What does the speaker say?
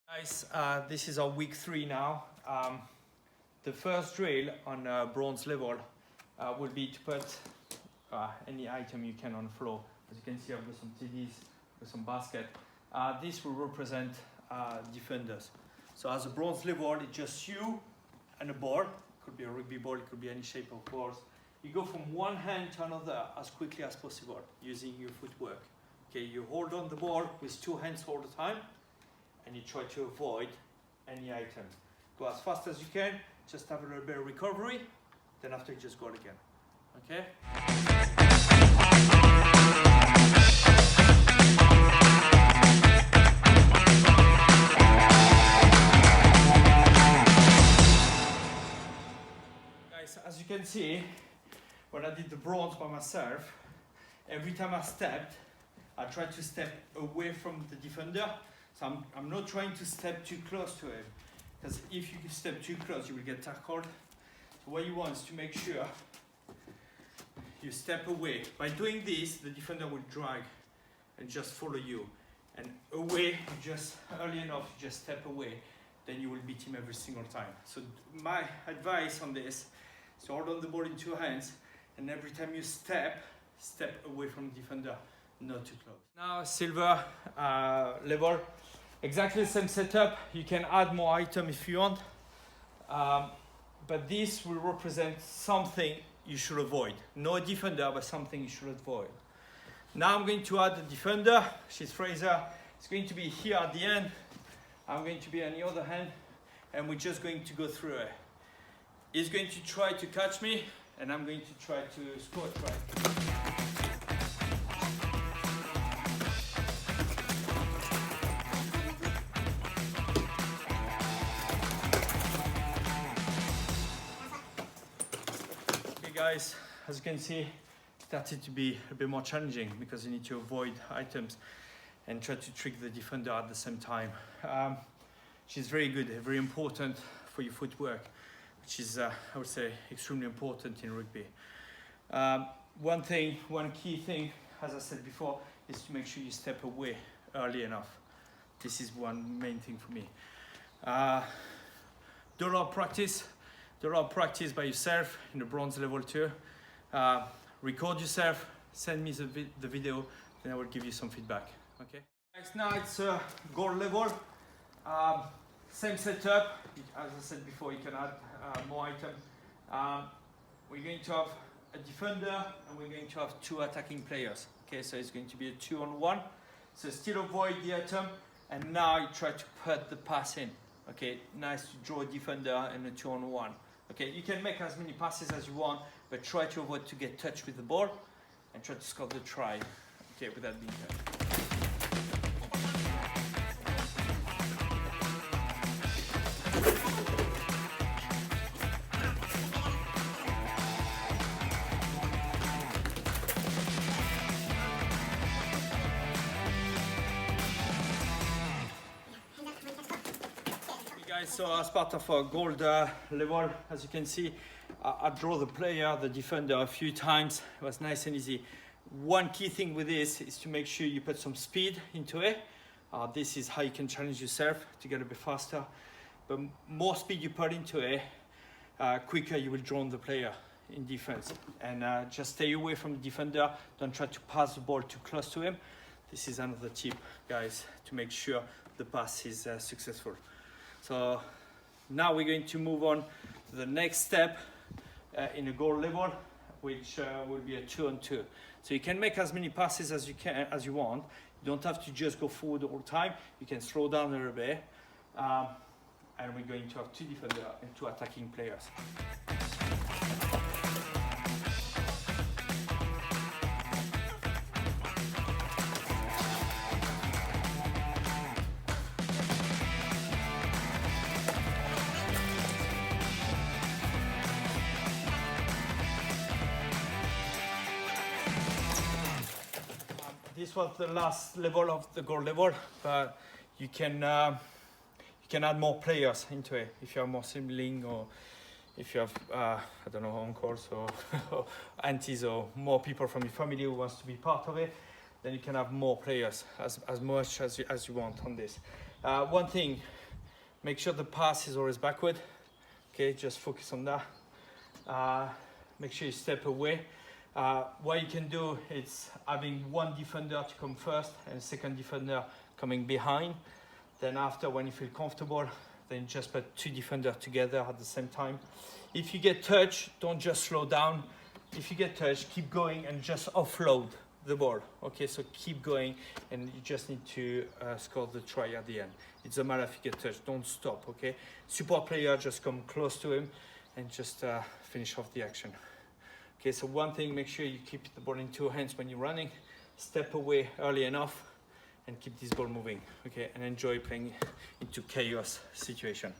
Guys, this is our week 3 now. The first drill on bronze level will be to put any item you can on the floor. As you can see, I've got some TDs, with some basket. This will represent defenders. So as a bronze level, it's just you and a ball. It could be a rugby ball, it could be any shape of balls. You go from one hand to another as quickly as possible using your footwork. Okay, you hold on the ball with 2 hands all the time, and you try to avoid any item. Go as fast as you can, just have a little bit of recovery, then after you just go again. Okay? Guys, as you can see, when I did the bronze by myself, every time I stepped, I tried to step away from the defender. So I'm not trying to step too close to him, because if you step too close, you will get tackled. So what you want is to make sure you step away. By doing this, the defender will drag and just follow you. And away, just early enough, you just step away, then you will beat him every single time. So my advice on this is to hold on the ball in 2 hands, and every time you step away from the defender, not too close. Now silver level, exactly the same setup. You can add more item if you want, but this will represent something you should avoid. No defender, but something you should avoid. Now I'm going to add the defender. She's Fraser. It's going to be here at the end. I'm going to be on the other hand, and we're just going to go through it. He's going to try to catch me, and I'm going to try to score a try. Guys, as you can see, it started to be a bit more challenging because you need to avoid items and try to trick the defender at the same time. She's very good, very important for your footwork, which is, I would say, extremely important in rugby. One key thing, as I said before, is to make sure you step away early enough. This is one main thing for me. Do a lot of practice. Do a lot of practice by yourself in the bronze level too. Record yourself, send me the video, then I will give you some feedback. Okay. Next, now it's gold level. Same setup. As I said before, you can add more items. We're going to have a defender and we're going to have 2 attacking players. Okay, so it's going to be a 2-on-1. So still avoid the item, and now you try to put the pass in. Okay, nice to draw a defender and a 2-on-1. Okay, you can make as many passes as you want, but try to avoid to get touched with the ball and try to score the try. Okay, without being touched. So as part of our gold level, as you can see, I draw the player, the defender a few times. It was nice and easy. One key thing with this is to make sure you put some speed into it. This is how you can challenge yourself to get a bit faster. But more speed you put into it, quicker you will draw on the player in defense. And just stay away from the defender. Don't try to pass the ball too close to him. This is another tip, guys, to make sure the pass is successful. So now we're going to move on to the next step in a goal level, which will be a 2-on-2. So you can make as many passes as you want. You don't have to just go forward all the time. You can slow down a little bit. And we're going to have 2 defenders and 2 attacking players. This was the last level of the gold level, but you can add more players into it if you have more sibling, or if you have I don't know, uncles or aunties or more people from your family who wants to be part of it. then you can have more players, as much as you want on this. One thing, make sure the pass is always backward. Okay, just focus on that. Make sure you step away. What you can do is having one defender to come first and second defender coming behind. Then after, when you feel comfortable, then just put two defenders together at the same time. If you get touched, don't just slow down. If you get touched, keep going and just offload the ball. Okay, so keep going, and you just need to score the try at the end. It doesn't matter if you get touched, don't stop, okay? Support player, just come close to him and just finish off the action. Okay, so one thing, make sure you keep the ball in two hands when you're running, step away early enough, and keep this ball moving, okay? And enjoy playing into chaos situation.